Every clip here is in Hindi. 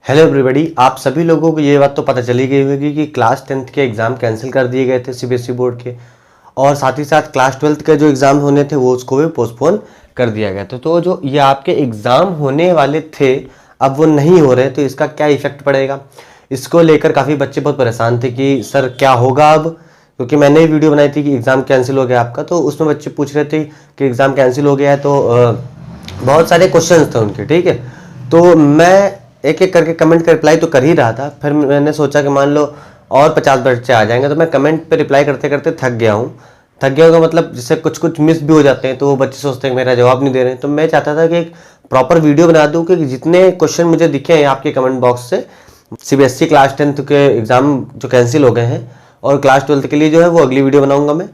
हेलो एवरीबॉडी, आप सभी लोगों को ये बात तो पता चली गई होगी कि क्लास 10th के एग्ज़ाम कैंसिल कर दिए गए थे सीबीएसई बोर्ड के। और साथ ही साथ क्लास 12th के जो एग्ज़ाम होने थे वो उसको भी पोस्टपोन कर दिया गया था। तो जो ये आपके एग्ज़ाम होने वाले थे अब वो नहीं हो रहे, तो इसका क्या इफेक्ट पड़ेगा, इसको लेकर काफ़ी बच्चे बहुत परेशान थे कि सर क्या होगा अब। क्योंकि मैंने ही वीडियो बनाई थी कि एग्ज़ाम कैंसिल हो गया आपका, तो उसमें बच्चे पूछ रहे थे कि एग्ज़ाम कैंसिल हो गया है। तो बहुत सारे क्वेश्चन थे उनके, ठीक है। तो मैं एक एक करके कमेंट का रिप्लाई तो कर ही रहा था। फिर मैंने सोचा कि मान लो और 50 बच्चे आ जाएंगे, तो मैं कमेंट पे रिप्लाई करते करते थक गया हूँ। थक गया होगा मतलब जिससे कुछ कुछ मिस भी हो जाते हैं, तो वो बच्चे सोचते हैं मेरा जवाब नहीं दे रहे हैं। तो मैं चाहता था कि एक प्रॉपर वीडियो बना दूँ कि जितने क्वेश्चन मुझे दिखे हैं आपके कमेंट बॉक्स से, सीबीएसई क्लास 10th के एग्ज़ाम जो कैंसिल हो गए हैं और क्लास 12th के लिए जो है वो अगली वीडियो बनाऊंगा मैं।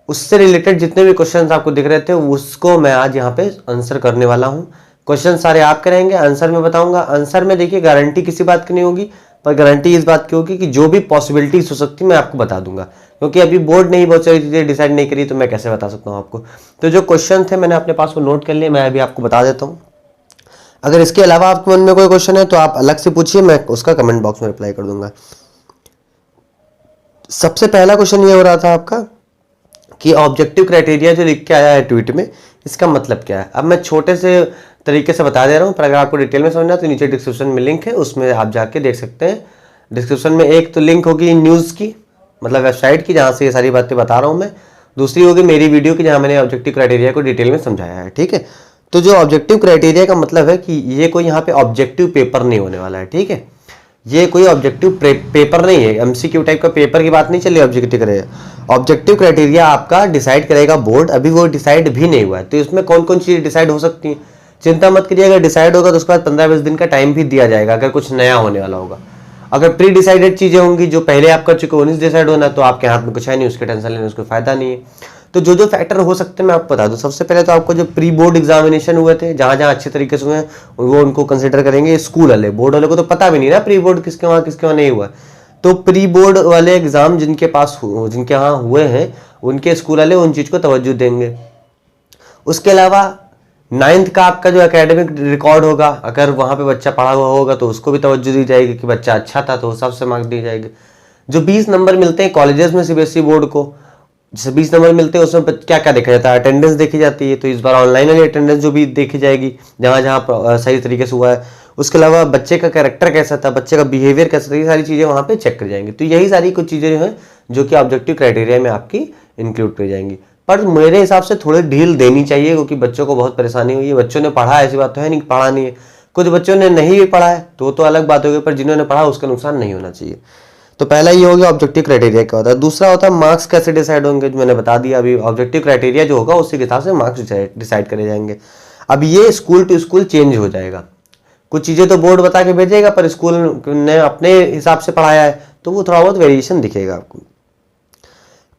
उससे रिलेटेड जितने भी क्वेश्चंस आपको दिख रहे थे उसको मैं आज यहाँ पे आंसर करने वाला हूँ। क्वेश्चन सारे आप करेंगे, आंसर मैं बताऊंगा। आंसर में देखिए गारंटी किसी बात की नहीं होगी, पर गारंटी इस बात की होगी कि जो भी पॉसिबिलिटीज हो सकती मैं आपको बता दूंगा। क्योंकि अभी बोर्ड ने ही बहुत सारी चीज़ें डिसाइड नहीं करी, तो मैं कैसे बता सकता हूँ आपको। तो जो क्वेश्चन थे मैंने अपने पास वो नोट कर लिए, मैं अभी आपको बता देता हूँ। अगर इसके अलावा आपके मन में कोई क्वेश्चन है तो आप अलग से पूछिए, मैं उसका कमेंट बॉक्स में रिप्लाई कर दूंगा। सबसे पहला क्वेश्चन ये हो रहा था आपका कि ऑब्जेक्टिव क्राइटेरिया जो लिख के आया है ट्वीट में, इसका मतलब क्या है। अब मैं छोटे से तरीके से बता दे रहा हूँ, पर अगर आपको डिटेल में समझना है तो नीचे डिस्क्रिप्शन में लिंक है, उसमें आप जाके देख सकते हैं। डिस्क्रिप्शन में एक तो लिंक होगी न्यूज़ की, मतलब वेबसाइट की, जहाँ से ये सारी बातें बता रहा हूँ मैं। दूसरी होगी मेरी वीडियो की, जहाँ मैंने ऑब्जेक्टिव क्राइटेरिया को डिटेल में समझाया है, ठीक है। तो जो ऑब्जेक्टिव क्राइटेरिया का मतलब है कि ये कोई यहाँ पे ऑब्जेक्टिव पेपर नहीं होने वाला है, ठीक है। ये कोई ऑब्जेक्टिव पेपर नहीं है, एमसीक्यू टाइप का पेपर की बात नहीं चल रही। ऑब्जेक्टिव क्राइटेरिया, ऑब्जेक्टिव क्राइटेरिया आपका डिसाइड करेगा बोर्ड, अभी वो डिसाइड भी नहीं हुआ है। तो इसमें कौन कौन चीज़ें डिसाइड हो सकती हैं, चिंता मत करिए। अगर डिसाइड होगा तो उसके बाद 15-20 दिन का टाइम भी दिया जाएगा, अगर कुछ नया होने वाला होगा। अगर प्री डिसाइडेड चीज़ें होंगी जो पहले आप कर चुके हो, उन्हीं डिसाइड होना, तो आपके हाथ में कुछ है नहीं, उसके टेंशन लेने उसको फायदा नहीं है। तो जो जो फैक्टर हो सकते हैं मैं आपको बता दूं। सबसे पहले तो आपको जो प्री बोर्ड एग्जामिनेशन हुए थे, जहां जहां अच्छे तरीके से हुए हैं, वो उनको कंसिडर करेंगे। स्कूल वाले, बोर्ड वाले को तो पता भी नहीं ना प्री बोर्ड किसके वहां नहीं हुआ। तो प्री बोर्ड वाले एग्जाम जिनके पास जिनके यहाँ हुए हैं, उनके स्कूल वाले उन चीज को तवज्जो देंगे। उसके अलावा 9th का आपका जो एकेडमिक रिकॉर्ड होगा, अगर वहां पे बच्चा पढ़ा हुआ होगा तो उसको भी तवज्जो दी जाएगी कि बच्चा अच्छा था, तो उस हिसाब से मार्क्स दी जाएगी। जो 20 नंबर मिलते हैं कॉलेजेस में सीबीएसई बोर्ड को, जैसे 20 नंबर मिलते हैं, उसमें क्या क्या देखा जाता है, अटेंडेंस देखी जाती है। तो इस बार ऑनलाइन वाली अटेंडेंस जो भी देखी जाएगी, जहाँ जहाँ सही तरीके से हुआ है। उसके अलावा बच्चे का कैरेक्टर कैसा था, बच्चे का बिहेवियर कैसा था, ये सारी चीज़ें वहाँ पे चेक कर जाएंगी। तो यही सारी कुछ चीज़ें जो हैं जो कि ऑब्जेक्टिव क्राइटेरिया में आपकी इंक्लूड कर जाएंगी। पर मेरे हिसाब से थोड़ी ढील देनी चाहिए, क्योंकि बच्चों को बहुत परेशानी हुई है। बच्चों ने पढ़ा, ऐसी बात तो है नहीं पढ़ा नहीं है। कुछ बच्चों ने नहीं भी पढ़ा है तो अलग बात होगी, पर जिन्होंने पढ़ा उसका नुकसान नहीं होना चाहिए। तो पहला ये हो गया ऑब्जेक्टिव क्राइटेरिया क्या होता है। दूसरा होता है मार्क्स कैसे डिसाइड होंगे, जो मैंने बता दिया अभी। ऑब्जेक्टिव क्राइटेरिया जो होगा उसी के हिसाब से मार्क्स डिसाइड करे जाएंगे। अब ये स्कूल टू स्कूल चेंज हो जाएगा। कुछ चीज़ें तो बोर्ड बता के भेजेगा, पर स्कूल ने अपने हिसाब से पढ़ाया है तो वो थोड़ा बहुत वेरिएशन दिखेगा आपको।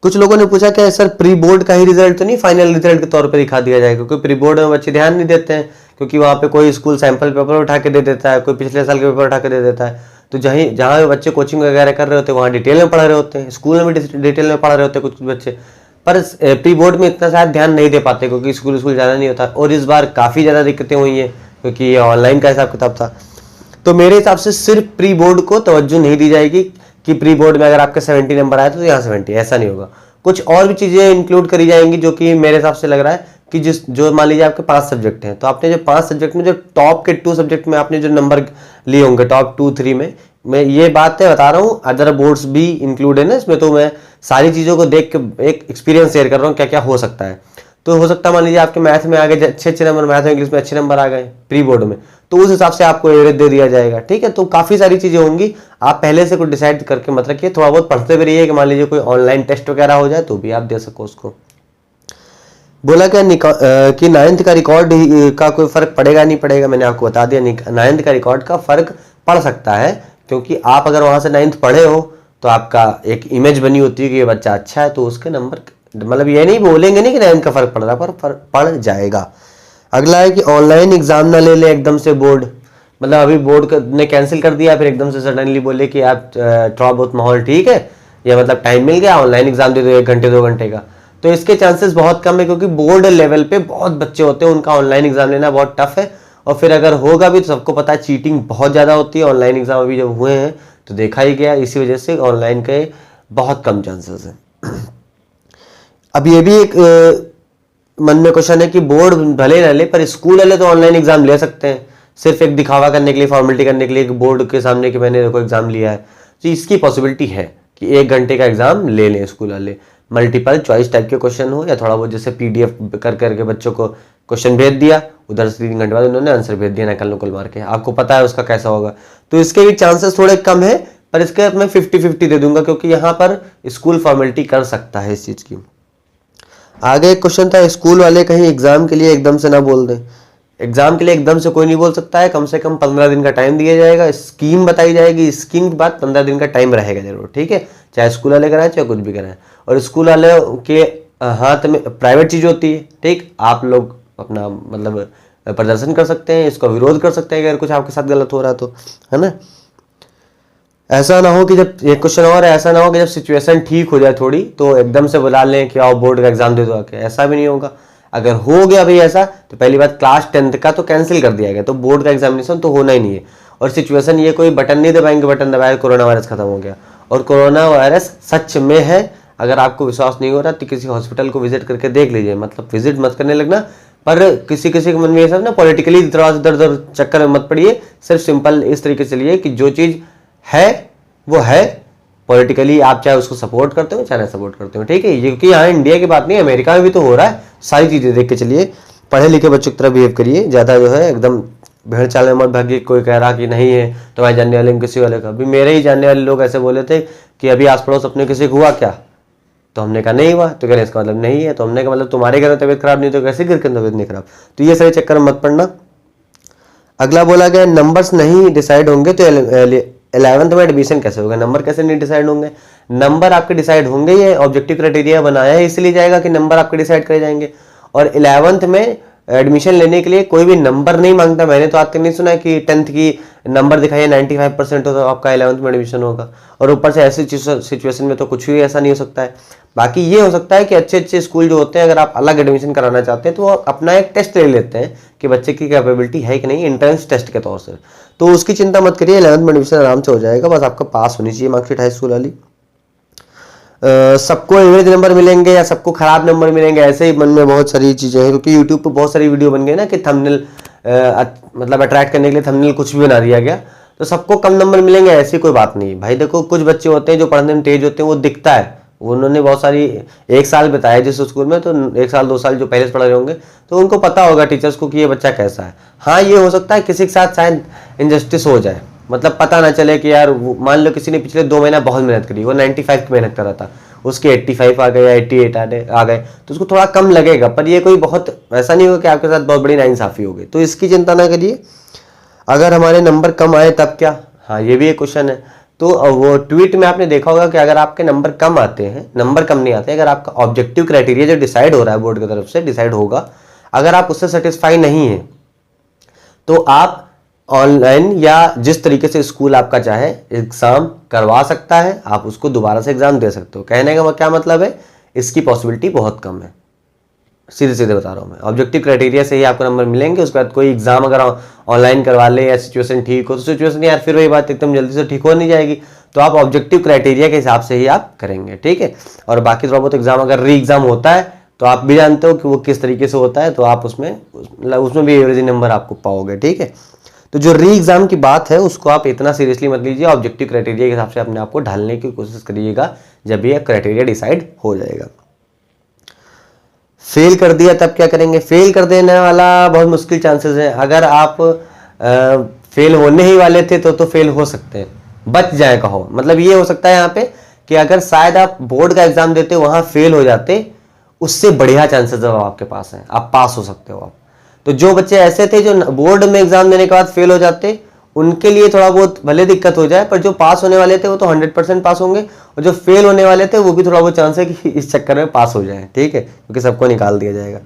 कुछ लोगों ने पूछा कि सर प्री बोर्ड का ही रिजल्ट तो नहीं फाइनल रिजल्ट के तौर पर दिखा दिया जाएगा, क्योंकि प्री बोर्ड में बच्चे ध्यान नहीं देते हैं, क्योंकि वहाँ पे कोई स्कूल सैंपल पेपर उठा के दे देता है, कोई पिछले साल के पेपर उठा के दे देता है। तो जहाँ बच्चे कोचिंग वगैरह कर रहे होते हैं वहाँ डिटेल में पढ़ रहे होते हैं, स्कूल में भी डिटेल में पढ़ रहे होते हैं कुछ बच्चे, पर प्री बोर्ड में इतना शायद ध्यान नहीं दे पाते, क्योंकि स्कूल जाना नहीं होता। और इस बार काफ़ी ज़्यादा दिक्कतें हुई हैं, क्योंकि ये ऑनलाइन का हिसाब किताब था। तो मेरे हिसाब से सिर्फ प्री बोर्ड को तवज्जो नहीं दी जाएगी कि प्री बोर्ड में अगर आपके 70 नंबर आए तो यहाँ 70, ऐसा नहीं होगा। कुछ और भी चीज़ें इंक्लूड करी जाएंगी, जो कि मेरे हिसाब से लग रहा है कि जो मान लीजिए आपके 5 सब्जेक्ट हैं, तो आपने जो 5 सब्जेक्ट में जो टॉप के 2 सब्जेक्ट में आपने जो नंबर लिए होंगे, टॉप 2-3 में, मैं ये बातें बता रहा हूँ, अदर बोर्ड्स भी इंक्लूड है ना इसमें। तो मैं सारी चीज़ों को देख के एक एक्सपीरियंस शेयर कर रहा हूँ क्या क्या हो सकता है। तो हो सकता है मान लीजिए आपके मैथ में आ गए अच्छे नंबर, मैथ में इंग्लिश में अच्छे नंबर आ गए प्री बोर्ड में, तो उस हिसाब से आपको एवरेज दे दिया जाएगा, ठीक है। तो काफ़ी सारी चीज़ें होंगी, आप पहले से कुछ डिसाइड करके मत रखिए। थोड़ा बहुत पढ़ते भी रहिए कि मान लीजिए कोई ऑनलाइन टेस्ट वगैरह हो जाए तो भी आप दे सको उसको। बोला क्या कि 9th का रिकॉर्ड का कोई फर्क पड़ेगा नहीं पड़ेगा, मैंने आपको बता दिया 9th का रिकॉर्ड का फर्क पड़ सकता है, क्योंकि आप अगर वहाँ से 9th पढ़े हो तो आपका एक इमेज बनी होती है कि ये बच्चा अच्छा है, तो उसके नंबर, मतलब ये नहीं बोलेंगे नहीं कि 9th का फर्क पड़ रहा, पर पड़ जाएगा। अगला है कि ऑनलाइन एग्जाम ना ले ले एकदम से बोर्ड, मतलब अभी बोर्ड ने कैंसिल कर दिया, फिर एकदम से सडनली बोले कि आप थोड़ा बहुत माहौल ठीक है, या मतलब टाइम मिल गया ऑनलाइन एग्जाम दे दो 1 घंटे 2 घंटे का। तो इसके चांसेस बहुत कम है, क्योंकि बोर्ड लेवल पे बहुत बच्चे होते हैं, उनका ऑनलाइन एग्जाम लेना बहुत टफ है। और फिर अगर होगा भी तो सबको पता है चीटिंग बहुत ज़्यादा होती है। ऑनलाइन एग्जाम अभी जब हुए हैं तो देखा ही गया, इसी वजह से ऑनलाइन के बहुत कम चांसेस हैं। अब ये भी एक मन में क्वेश्चन है कि बोर्ड भले ना ले पर स्कूल वाले तो ऑनलाइन एग्जाम ले सकते हैं, सिर्फ एक दिखावा करने के लिए, फॉर्मेलिटी करने के लिए, एक बोर्ड के सामने कि मैंने देखो एग्जाम लिया है। तो इसकी पॉसिबिलिटी है कि 1 घंटे का एग्जाम ले लें स्कूल वाले, मल्टीपल चॉइस टाइप के क्वेश्चन हो या थोड़ा बहुत जैसे PDF कर करके बच्चों को क्वेश्चन भेज दिया, उधर से 3 घंटे बाद उन्होंने आंसर भेज दिया नकल नुकल मार के, आपको पता है उसका कैसा होगा। तो इसके भी चांसेस थोड़े कम है, पर इसके मैं 50-50 दे दूंगा क्योंकि यहाँ पर स्कूल फॉर्मेलिटी कर सकता है इस चीज़ की। आगे एक क्वेश्चन था, स्कूल वाले कहीं एग्जाम के लिए एकदम से ना बोल दें। एग्जाम के लिए एकदम से कोई नहीं बोल सकता है, कम से कम 15 दिन का टाइम दिया जाएगा, स्कीम बताई जाएगी, स्कीम के बाद 15 दिन का टाइम रहेगा जरूर, ठीक है, चाहे स्कूल वाले कराएं चाहे कुछ भी कराएं। और स्कूल वाले के हाथ में प्राइवेट चीज होती है, ठीक, आप लोग अपना मतलब प्रदर्शन कर सकते हैं, इसका विरोध कर सकते हैं अगर कुछ आपके साथ गलत हो रहा है तो, है ना। ऐसा ना हो कि जब एक क्वेश्चन और है, ऐसा ना हो कि जब सिचुएशन ठीक हो जाए थोड़ी तो एकदम से बुला लें कि आओ बोर्ड का एग्जाम दे दो आके, ऐसा भी नहीं होगा। अगर हो गया भाई ऐसा तो पहली बात क्लास 10th का तो कैंसिल कर दिया गया, तो बोर्ड का एग्जामिनेशन तो होना ही नहीं है। और सिचुएशन ये कोई बटन नहीं दबाएंगे, बटन दबाया कोरोना वायरस खत्म हो गया, और कोरोना वायरस सच में है। अगर आपको विश्वास नहीं हो रहा तो किसी हॉस्पिटल को विजिट करके देख लीजिए, मतलब विजिट मत करने लगना, पर किसी किसी के मन में ये सब ना पॉलिटिकली इधर उधर चक्कर में मत पड़िए, सिर्फ सिंपल इस तरीके से चलिए कि जो चीज़ है वो है, पॉलिटिकली आप चाहे उसको सपोर्ट करते हो चाहे सपोर्ट करते हो, ठीक है। ये क्योंकि यहाँ इंडिया की बात नहीं, अमेरिका में भी तो हो रहा है, सारी चीज़ें देख के चलिए, पढ़े लिखे बच्चों की तरह बिहेव करिए, ज़्यादा जो है एकदम भेड़ चाल में मत भागिए। कोई कह रहा कि नहीं है तुम्हारे जानने वाले में किसी वाले का, अभी मेरे ही जानने वाले लोग ऐसे बोले थे कि अभी आस पड़ोस अपने किसी को हुआ क्या, तो हमने कहा नहीं हुआ, तो कह रहे इसका मतलब नहीं है, तो हमने कहा मतलब तुम्हारे घर में तबीयत खराब नहीं तो कैसे घर के तबीयत नहीं खराब। तो ये सारे चक्कर में मत पड़ना। अगला बोला गया नंबर्स नहीं डिसाइड होंगे तो 11th में एडमिशन कैसे होगा। नंबर कैसे नहीं डिसाइड होंगे, नंबर आपके डिसाइड होंगे, ये ऑब्जेक्टिव क्राइटेरिया बनाया है इसलिए जाएगा कि नंबर आपके डिसाइड करे जाएंगे। और 11th में एडमिशन लेने के लिए कोई भी नंबर नहीं मांगता, मैंने तो आज तक नहीं सुना कि 10th की नंबर दिखाइए 95% हो तो आपका 11th में एडमिशन होगा। और ऊपर से ऐसी सिचुएशन में तो कुछ भी ऐसा नहीं हो सकता है। बाकी ये हो सकता है कि अच्छे अच्छे स्कूल जो होते हैं अगर आप अलग एडमिशन कराना चाहते हैं तो वो अपना एक टेस्ट ले लेते हैं कि बच्चे की कैपेबिलिटी है कि नहीं, एंट्रेंस टेस्ट के तौर से, तो उसकी चिंता मत करिए, 11th में एडमिशन आराम से हो जाएगा, बस आपका पास होनी चाहिए मार्कशीट हाई स्कूल वाली। सबको एवरेज नंबर मिलेंगे या सबको खराब नंबर मिलेंगे, ऐसे ही मन में बहुत सारी चीज़ें हैं, क्योंकि यूट्यूब पे बहुत सारी वीडियो बन गई ना कि थंबनेल मतलब अट्रैक्ट करने के लिए थंबनेल कुछ भी बना दिया गया, तो सबको कम नंबर मिलेंगे ऐसी कोई बात नहीं भाई। देखो कुछ बच्चे होते हैं जो पढ़ने में तेज होते हैं, वो दिखता है, उन्होंने बहुत सारी 1 साल बिताया जिस स्कूल में, तो 1 साल 2 साल जो पहले से पढ़ रहे होंगे तो उनको पता होगा टीचर्स को कि ये बच्चा कैसा है। हाँ ये हो सकता है किसी के साथ शायद इनजस्टिस हो जाए, मतलब पता ना चले कि यार मान लो किसी ने पिछले 2 महीना बहुत मेहनत करी, वो 95 की मेहनत कर रहा था, उसके 85 आ गए या 88 आ गए तो उसको थोड़ा कम लगेगा, पर ये कोई बहुत ऐसा नहीं होगा कि आपके साथ बहुत बड़ी नाइंसाफी होगी, तो इसकी चिंता ना करिए। अगर हमारे नंबर कम आए तब क्या, हाँ ये भी एक क्वेश्चन है। तो वो ट्वीट में आपने देखा होगा कि अगर आपके नंबर कम आते हैं, नंबर कम नहीं आते, अगर आपका ऑब्जेक्टिव क्राइटेरिया जो डिसाइड हो रहा है बोर्ड की तरफ से डिसाइड होगा, अगर आप उससे सेटिस्फाई नहीं है तो आप ऑनलाइन या जिस तरीके से स्कूल आपका चाहे एग्जाम करवा सकता है, आप उसको दोबारा से एग्जाम दे सकते हो। कहने का क्या मतलब है, इसकी पॉसिबिलिटी बहुत कम है, सीधे सीधे बता रहा हूँ मैं। ऑब्जेक्टिव क्राइटेरिया से ही आपको नंबर मिलेंगे, उसके बाद कोई एग्जाम अगर ऑनलाइन करवा ले या सिचुएशन ठीक हो तो सिचुएशन यार फिर वही बात एकदम जल्दी से ठीक हो नहीं जाएगी, तो आप ऑब्जेक्टिव क्राइटेरिया के हिसाब से ही आप करेंगे, ठीक है। और बाकी थोड़ा बहुत एग्जाम अगर री एग्जाम होता है तो आप भी जानते हो कि वो किस तरीके से होता है, तो आप उसमें भी एवरेज नंबर आपको पाओगे, ठीक है। तो जो री एग्जाम की बात है उसको आप इतना सीरियसली मत लीजिए, ऑब्जेक्टिव क्राइटेरिया के हिसाब से अपने आप को ढालने की कोशिश करिएगा जब ये क्राइटेरिया डिसाइड हो जाएगा। फेल कर दिया तब क्या करेंगे, फेल कर देने वाला बहुत मुश्किल चांसेस है। अगर आप फेल होने ही वाले थे तो फेल हो सकते हैं, बच जाए कहो, मतलब ये हो सकता है यहाँ पे कि अगर शायद आप बोर्ड का एग्जाम देते वहां फेल हो जाते, उससे बढ़िया चांसेस अब आपके पास है, आप पास हो सकते हो आप। तो जो बच्चे ऐसे थे जो बोर्ड में एग्जाम देने के बाद फेल हो जाते, उनके लिए थोड़ा बहुत भले दिक्कत हो जाए, पर जो पास होने वाले थे वो तो 100% पास होंगे, और जो फेल होने वाले थे वो भी थोड़ा बहुत चांस है कि इस चक्कर में पास हो जाए, ठीक है, क्योंकि सबको निकाल दिया जाएगा।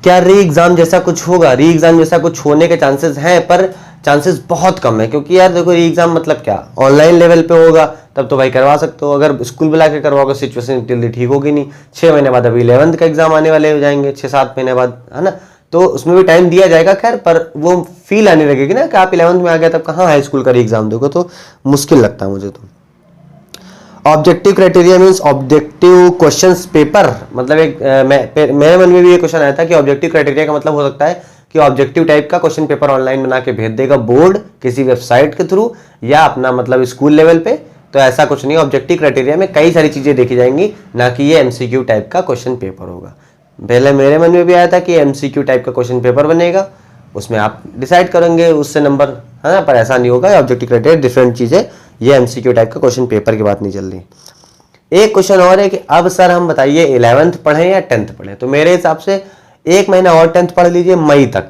क्या री एग्जाम जैसा कुछ होगा, री एग्जाम जैसा कुछ होने के चांसेस हैं, पर चांसेस बहुत कम है, क्योंकि यार देखो री एग्जाम मतलब क्या, ऑनलाइन लेवल पे होगा तब तो भाई करवा सकते हो, अगर स्कूल बुला के करवाओगे सिचुएशन जल्दी ठीक होगी नहीं, 6 महीने बाद अभी 11th का एग्जाम आने वाले हो जाएंगे, 6-7 महीने बाद, है ना, तो उसमें भी टाइम दिया जाएगा खैर, पर वो फील आने लगेगी ना कि आप 11th में आ गए तब कहाँ हाई स्कूल का एग्जाम दोगे, तो मुश्किल लगता है मुझे। तो objective criteria means objective questions paper, मतलब एक मेरे मन में भी ये क्वेश्चन आया था कि ऑब्जेक्टिव क्राइटेरिया का मतलब हो सकता है कि ऑब्जेक्टिव टाइप का क्वेश्चन पेपर ऑनलाइन बना के भेज देगा बोर्ड किसी वेबसाइट के थ्रू या अपना मतलब स्कूल लेवल पे। तो ऐसा कुछ नहीं, ऑब्जेक्टिव क्राइटेरिया में कई सारी चीजें देखी जाएंगी, ना कि ये एमसीक्यू टाइप का क्वेश्चन पेपर होगा। पहले मेरे मन में भी आया था कि एमसीक्यू टाइप का क्वेश्चन पेपर बनेगा, उसमें आप डिसाइड करेंगे उससे नंबर, है ना, पर ऐसा नहीं होगा। ऑब्जेक्टिव क्राइटेरिया डिफरेंट चीज है, ये एमसीक्यू टाइप का क्वेश्चन पेपर की बात नहीं चल रही। एक क्वेश्चन और है कि अब सर हम बताइए 11th पढ़ें या 10th पढ़ें। तो मेरे हिसाब से 1 महीना और 10th पढ़ लीजिए मई तक,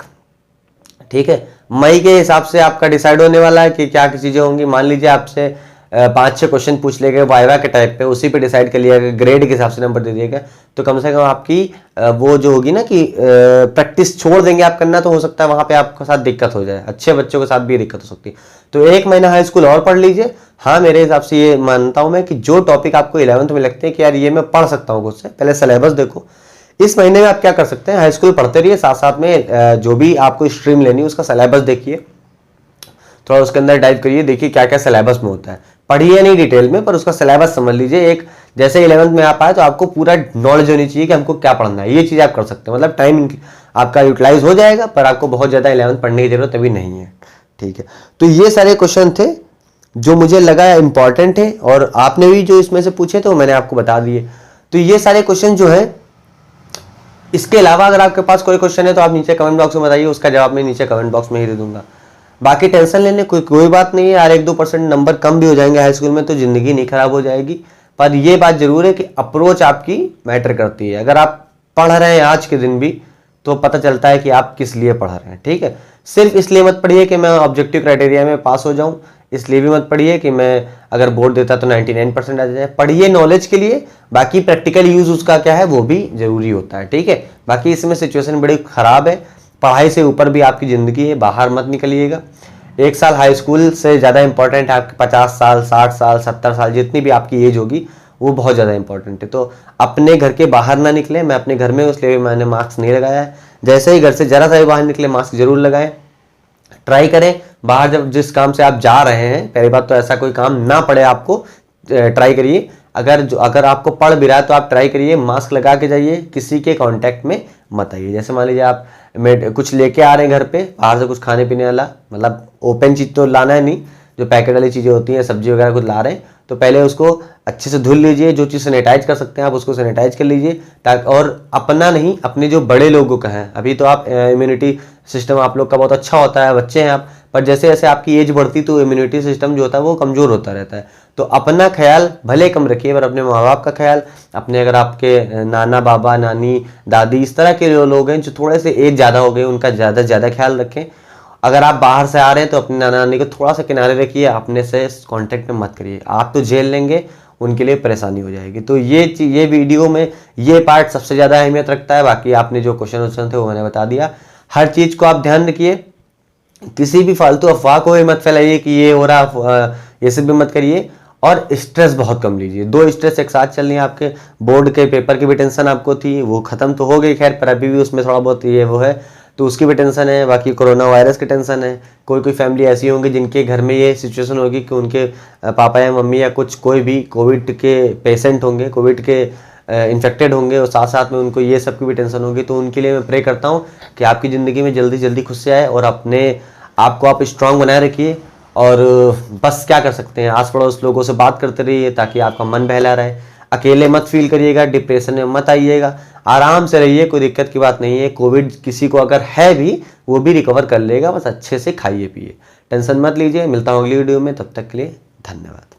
ठीक है। मई के हिसाब से आपका डिसाइड होने वाला है कि क्या की चीजें होंगी। मान लीजिए आपसे 5-6 क्वेश्चन पूछ ले गए वाइवा के टाइप पे, उसी पे डिसाइड कर लिया गया, ग्रेड के हिसाब से नंबर दे दिया गया, तो कम से कम आपकी वो जो होगी ना कि प्रैक्टिस छोड़ देंगे आप करना, तो हो सकता है वहां पे आपके साथ दिक्कत हो जाए, अच्छे बच्चों के साथ भी दिक्कत हो सकती है। तो 1 महीना हाई स्कूल और पढ़ लीजिए। हाँ, मेरे हिसाब से ये मानता हूं मैं कि जो टॉपिक आपको 11th में लगते हैं कि यार ये मैं पढ़ सकता हूँ खुद से, पहले सिलेबस देखो। इस महीने में आप क्या कर सकते हैं, हाई स्कूल पढ़ते रहिए, साथ साथ में जो भी आपको स्ट्रीम लेनी है उसका सिलेबस देखिए, थोड़ा उसके अंदर डाइव करिए, देखिए क्या क्या सिलेबस में होता है। पढ़िए नहीं डिटेल में, पर उसका सिलेबस समझ लीजिए। एक जैसे 11th में आप आए तो आपको पूरा नॉलेज होनी चाहिए कि हमको क्या पढ़ना है। ये चीज़ आप कर सकते हैं, मतलब टाइम आपका यूटिलाइज हो जाएगा, पर आपको बहुत ज़्यादा 11th पढ़ने की जरूरत अभी नहीं है, ठीक है। तो ये सारे क्वेश्चन थे जो मुझे लगा इंपॉर्टेंट है, और आपने भी जो इसमें से पूछे तो मैंने आपको बता दिए। तो ये सारे क्वेश्चन जो है, इसके अलावा अगर आपके पास कोई क्वेश्चन है तो आप नीचे कमेंट बॉक्स में बताइए, उसका जवाब मैं नीचे कमेंट बॉक्स में ही दे दूंगा। बाकी टेंशन लेने कोई बात नहीं है यार, 1-2% नंबर कम भी हो जाएंगे हाई स्कूल में तो जिंदगी नहीं खराब हो जाएगी। पर ये बात जरूर है कि अप्रोच आपकी मैटर करती है। अगर आप पढ़ रहे हैं आज के दिन भी तो पता चलता है कि आप किस लिए पढ़ रहे हैं, ठीक है। सिर्फ इसलिए मत पढ़िए कि मैं ऑब्जेक्टिव क्राइटेरिया में पास हो जाऊं, इसलिए भी मत पढ़िए कि मैं अगर बोर्ड देता तो 99% आ जाए। पढ़िए नॉलेज के लिए, बाकी प्रैक्टिकल यूज उसका क्या है वो भी जरूरी होता है, ठीक है। बाकी इसमें सिचुएशन बड़ी खराब है, पढ़ाई से ऊपर भी आपकी जिंदगी है, बाहर मत निकलिएगा। 1 साल हाई स्कूल से ज़्यादा इंपॉर्टेंट है आपके 50 साल, 60 साल, 70 साल, जितनी भी आपकी एज होगी वो बहुत ज़्यादा इंपॉर्टेंट है। तो अपने घर के बाहर ना निकले। मैं अपने घर में हूँ इसलिए मैंने मास्क नहीं लगाया है। जैसे ही घर से जरा सा भी बाहर निकले मास्क जरूर लगाएं। ट्राई करें बाहर जब जिस काम से आप जा रहे हैं, पहली बात तो ऐसा कोई काम ना पड़े आपको, ट्राई करिए। अगर आपको पड़ भी रहा है तो आप ट्राई करिए मास्क लगा के जाइए, किसी के कांटेक्ट में मत आइए। जैसे मान लीजिए आप कुछ लेके आ रहे हैं घर पे बाहर से, कुछ खाने पीने वाला, मतलब ओपन चीज़ तो लाना है नहीं, जो पैकेट वाली चीज़ें होती हैं, सब्जी वगैरह कुछ ला रहे हैं तो पहले उसको अच्छे से धुल लीजिए। जो चीज़ सैनिटाइज कर सकते हैं आप उसको सैनिटाइज कर लीजिए, ताकि और अपना नहीं अपने जो बड़े लोगों का है, अभी तो आप इम्यूनिटी सिस्टम आप लोग का बहुत अच्छा होता है, बच्चे हैं आप, पर जैसे जैसे आपकी एज बढ़ती तो इम्यूनिटी सिस्टम जो होता है वो कमज़ोर होता रहता है। तो अपना ख्याल भले कम रखिए पर अपने माँ बाप का ख्याल, अपने अगर आपके नाना बाबा नानी दादी इस तरह के जो लोग हैं जो थोड़े से एज ज़्यादा हो गए उनका ज़्यादा ख्याल रखें। अगर आप बाहर से आ रहे हैं तो अपने नाना नानी को थोड़ा सा किनारे रखिए, अपने से कांटेक्ट में मत करिए, आप तो झेल लेंगे, उनके लिए परेशानी हो जाएगी। तो ये वीडियो में ये पार्ट सबसे ज़्यादा अहमियत रखता है। बाकी आपने जो क्वेश्चन थे वो मैंने बता दिया। हर चीज़ को आप ध्यान रखिए, किसी भी फालतू अफवाह को भी मत फैलाइए कि ये हो रहा, ये सब भी मत करिए। और स्ट्रेस बहुत कम लीजिए। 2 स्ट्रेस एक साथ चल रही है, आपके बोर्ड के पेपर की भी टेंशन आपको थी, वो खत्म तो हो गई खैर, पर अभी भी उसमें थोड़ा बहुत ये वो है तो उसकी भी टेंशन है। बाकी कोरोना वायरस की टेंशन है। कोई फैमिली ऐसी होंगी जिनके घर में ये सिचुएशन होगी कि उनके पापा या मम्मी या कोई भी कोविड के पेशेंट होंगे, कोविड के इन्फेक्टेड होंगे, और साथ साथ में उनको ये सब की भी टेंशन होगी। तो उनके लिए मैं प्रे करता हूँ कि आपकी ज़िंदगी में जल्दी खुश से आए, और अपने आपको आप स्ट्रांग बनाए रखिए। और बस क्या कर सकते हैं, आस पड़ोस लोगों से बात करते रहिए ताकि आपका मन बहला रहे। अकेले मत फील करिएगा, डिप्रेशन में मत आइएगा, आराम से रहिए, कोई दिक्कत की बात नहीं है। कोविड किसी को अगर है भी वो भी रिकवर कर लेगा, बस अच्छे से खाइए पिए, टेंशन मत लीजिए। मिलता हूँ अगली वीडियो में, तब तक के लिए धन्यवाद।